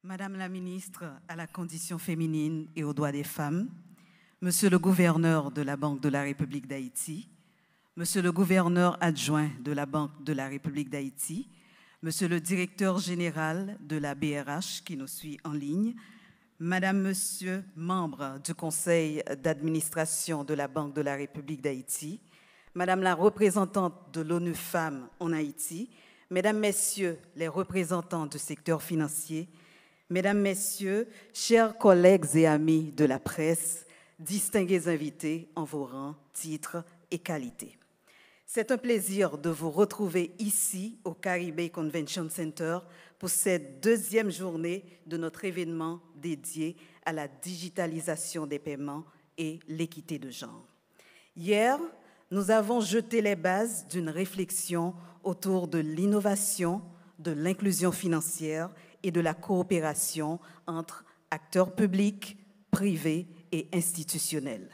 Madame la ministre à la condition féminine et aux droits des femmes, Monsieur le gouverneur de la Banque de la République d'Haïti, Monsieur le gouverneur adjoint de la Banque de la République d'Haïti, Monsieur le directeur général de la BRH qui nous suit en ligne, Madame, Monsieur, membres du conseil d'administration de la Banque de la République d'Haïti, Madame la représentante de l'ONU Femmes en Haïti, Mesdames, Messieurs les représentants du secteur financier, Mesdames, Messieurs, chers collègues et amis de la presse, distingués invités en vos rangs, titres et qualités. C'est un plaisir de vous retrouver ici au Caribbean Convention Center pour cette deuxième journée de notre événement dédié à la digitalisation des paiements et l'équité de genre. Hier, nous avons jeté les bases d'une réflexion autour de l'innovation, de l'inclusion financière et de la coopération entre acteurs publics, privés et institutionnels.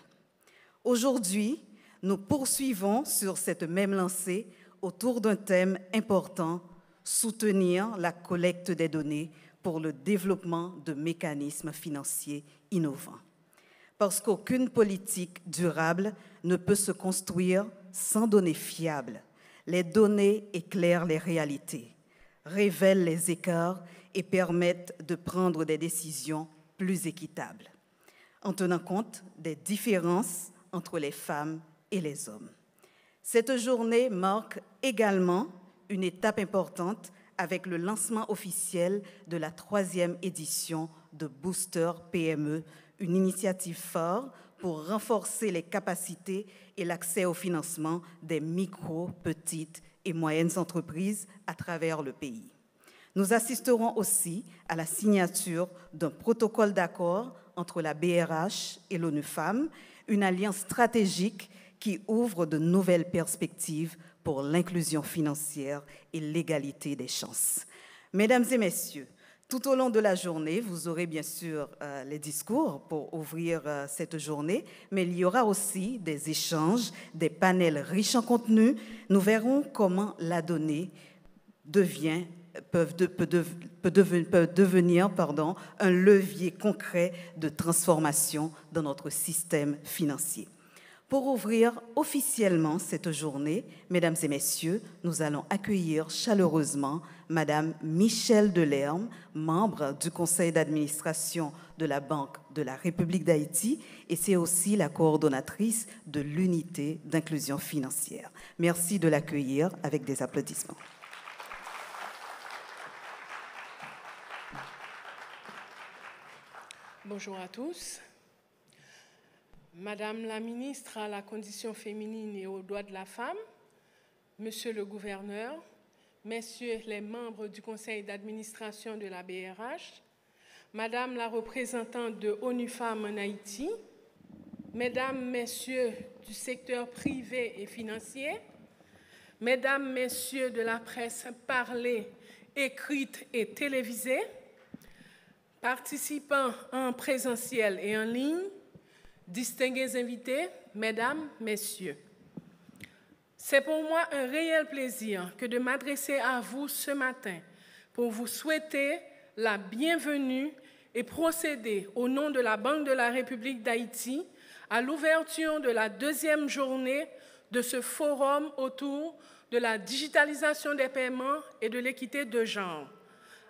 Aujourd'hui, nous poursuivons sur cette même lancée autour d'un thème important, soutenir la collecte des données pour le développement de mécanismes financiers innovants. Parce qu'aucune politique durable ne peut se construire sans données fiables. Les données éclairent les réalités, révèlent les écarts et permettent de prendre des décisions plus équitables, en tenant compte des différences entre les femmes et les hommes. Cette journée marque également une étape importante avec le lancement officiel de la 3e édition de Booster PME, une initiative forte pour renforcer les capacités et l'accès au financement des micro, petites et moyennes entreprises à travers le pays. Nous assisterons aussi à la signature d'un protocole d'accord entre la BRH et l'ONU Femmes, une alliance stratégique qui ouvre de nouvelles perspectives pour l'inclusion financière et l'égalité des chances. Mesdames et messieurs, tout au long de la journée, vous aurez bien sûr les discours pour ouvrir cette journée, mais il y aura aussi des échanges, des panels riches en contenu. Nous verrons comment la donnée peut devenir un levier concret de transformation dans notre système financier. Pour ouvrir officiellement cette journée, mesdames et messieurs, nous allons accueillir chaleureusement Madame Michèle Delerme, membre du conseil d'administration de la Banque de la République d'Haïti, et c'est aussi la coordonnatrice de l'unité d'inclusion financière. Merci de l'accueillir avec des applaudissements. Bonjour à tous. Madame la ministre à la condition féminine et aux droits de la femme, Monsieur le gouverneur, Messieurs les membres du conseil d'administration de la BRH, Madame la représentante de ONU Femmes en Haïti, Mesdames, Messieurs du secteur privé et financier, Mesdames, Messieurs de la presse parlée, écrite et télévisée, participants en présentiel et en ligne, distingués invités, Mesdames, Messieurs. C'est pour moi un réel plaisir que de m'adresser à vous ce matin pour vous souhaiter la bienvenue et procéder au nom de la Banque de la République d'Haïti à l'ouverture de la 2e journée de ce forum autour de la digitalisation des paiements et de l'équité de genre,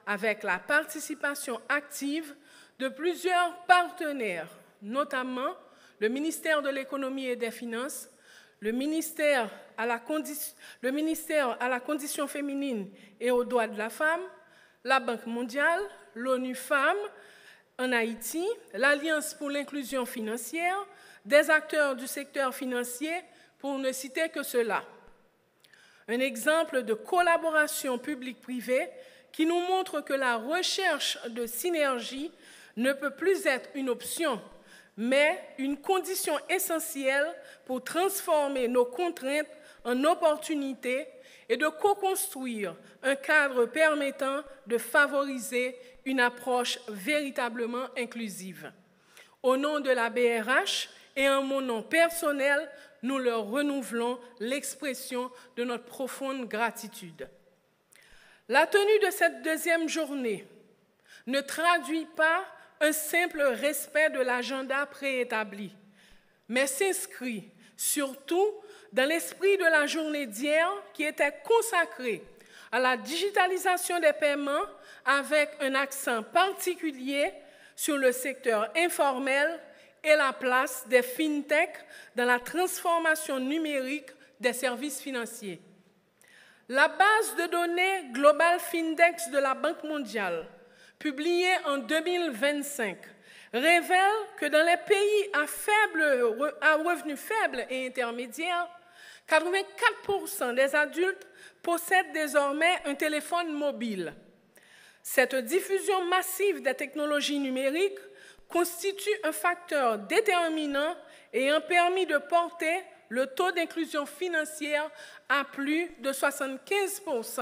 avec la participation active de plusieurs partenaires, notamment le ministère de l'Économie et des Finances, le ministère à la condition féminine et aux droits de la femme, la Banque mondiale, l'ONU Femmes en Haïti, l'Alliance pour l'inclusion financière, des acteurs du secteur financier, pour ne citer que cela. Un exemple de collaboration publique-privée qui nous montre que la recherche de synergie ne peut plus être une option, mais une condition essentielle pour transformer nos contraintes en opportunités et de co-construire un cadre permettant de favoriser une approche véritablement inclusive. Au nom de la BRH et en mon nom personnel, nous leur renouvelons l'expression de notre profonde gratitude. La tenue de cette 2e journée ne traduit pas un simple respect de l'agenda préétabli, mais s'inscrit surtout dans l'esprit de la journée d'hier qui était consacrée à la digitalisation des paiements avec un accent particulier sur le secteur informel et la place des fintech dans la transformation numérique des services financiers. La base de données Global Findex de la Banque mondiale, publiée en 2025, révèle que dans les pays à revenus faibles et intermédiaires, 84% des adultes possèdent désormais un téléphone mobile. Cette diffusion massive des technologies numériques constitue un facteur déterminant ayant permis de porter le taux d'inclusion financière à plus de 75%,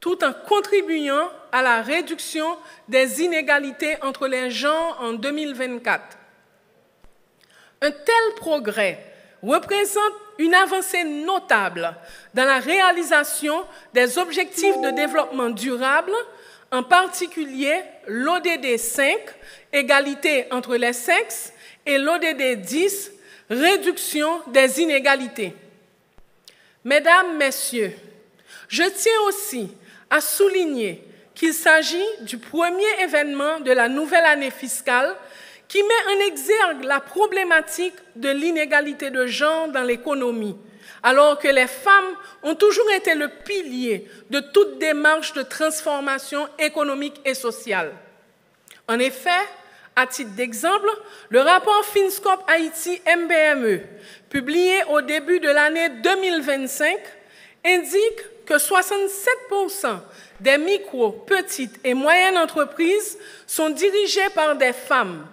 tout en contribuant à la réduction des inégalités entre les genres en 2024. Un tel progrès représente une avancée notable dans la réalisation des objectifs de développement durable, en particulier l'ODD 5, égalité entre les sexes, et l'ODD 10, réduction des inégalités. Mesdames, Messieurs, je tiens aussi à souligner qu'il s'agit du premier événement de la nouvelle année fiscale qui met en exergue la problématique de l'inégalité de genre dans l'économie, alors que les femmes ont toujours été le pilier de toute démarche de transformation économique et sociale. En effet, à titre d'exemple, le rapport Finscope Haïti MBME, publié au début de l'année 2025, indique que 67% des micro, petites et moyennes entreprises sont dirigées par des femmes,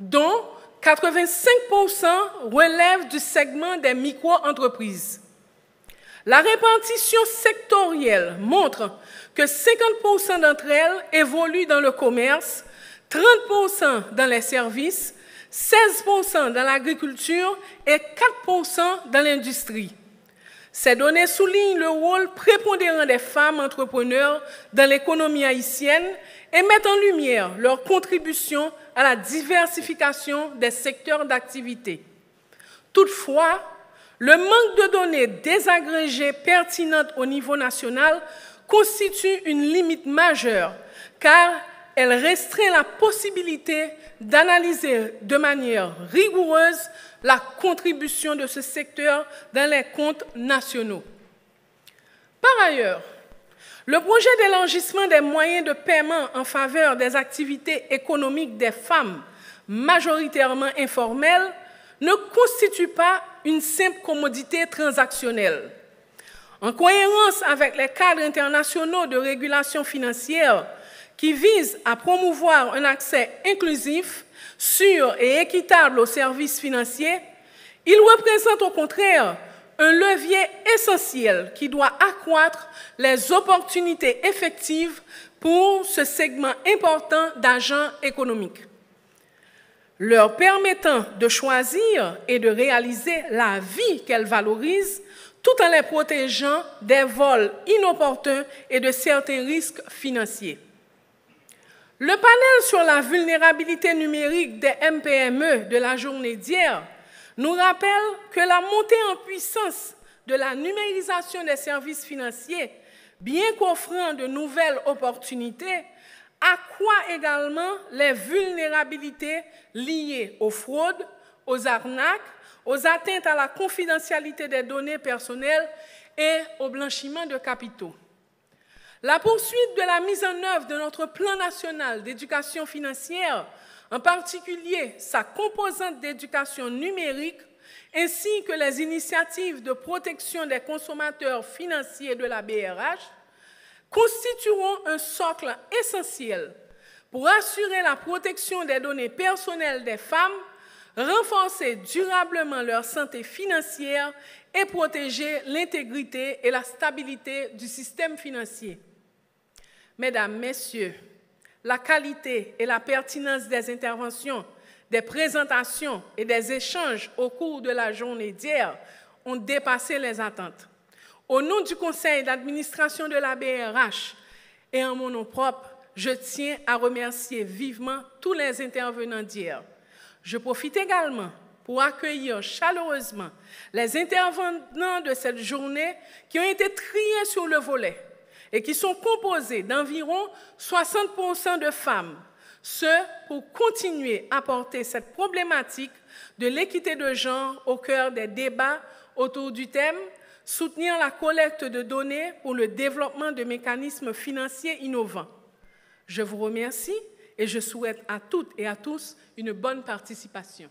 dont 85% relèvent du segment des micro-entreprises. La répartition sectorielle montre que 50% d'entre elles évoluent dans le commerce, 30% dans les services, 16% dans l'agriculture et 4% dans l'industrie. Ces données soulignent le rôle prépondérant des femmes entrepreneurs dans l'économie haïtienne et mettent en lumière leur contribution à la diversification des secteurs d'activité. Toutefois, le manque de données désagrégées pertinentes au niveau national constitue une limite majeure, car elle restreint la possibilité d'analyser de manière rigoureuse la contribution de ce secteur dans les comptes nationaux. Par ailleurs, le projet d'élargissement des moyens de paiement en faveur des activités économiques des femmes majoritairement informelles ne constitue pas une simple commodité transactionnelle. En cohérence avec les cadres internationaux de régulation financière qui visent à promouvoir un accès inclusif, sûr et équitable aux services financiers, il représente au contraire un levier essentiel qui doit accroître les opportunités effectives pour ce segment important d'agents économiques, leur permettant de choisir et de réaliser la vie qu'elles valorisent, tout en les protégeant des vols inopportuns et de certains risques financiers. Le panel sur la vulnérabilité numérique des MPME de la journée d'hier nous rappelle que la montée en puissance de la numérisation des services financiers, bien qu'offrant de nouvelles opportunités, accroît également les vulnérabilités liées aux fraudes, aux arnaques, aux atteintes à la confidentialité des données personnelles et au blanchiment de capitaux. La poursuite de la mise en œuvre de notre plan national d'éducation financière, en particulier sa composante d'éducation numérique, ainsi que les initiatives de protection des consommateurs financiers de la BRH, constitueront un socle essentiel pour assurer la protection des données personnelles des femmes, renforcer durablement leur santé financière et protéger l'intégrité et la stabilité du système financier. Mesdames, Messieurs, la qualité et la pertinence des interventions, des présentations et des échanges au cours de la journée d'hier ont dépassé les attentes. Au nom du conseil d'administration de la BRH et en mon nom propre, je tiens à remercier vivement tous les intervenants d'hier. Je profite également pour accueillir chaleureusement les intervenants de cette journée qui ont été triés sur le volet et qui sont composés d'environ 60% de femmes, ce pour continuer à porter cette problématique de l'équité de genre au cœur des débats autour du thème « Soutenir la collecte de données pour le développement de mécanismes financiers innovants ». Je vous remercie et je souhaite à toutes et à tous une bonne participation.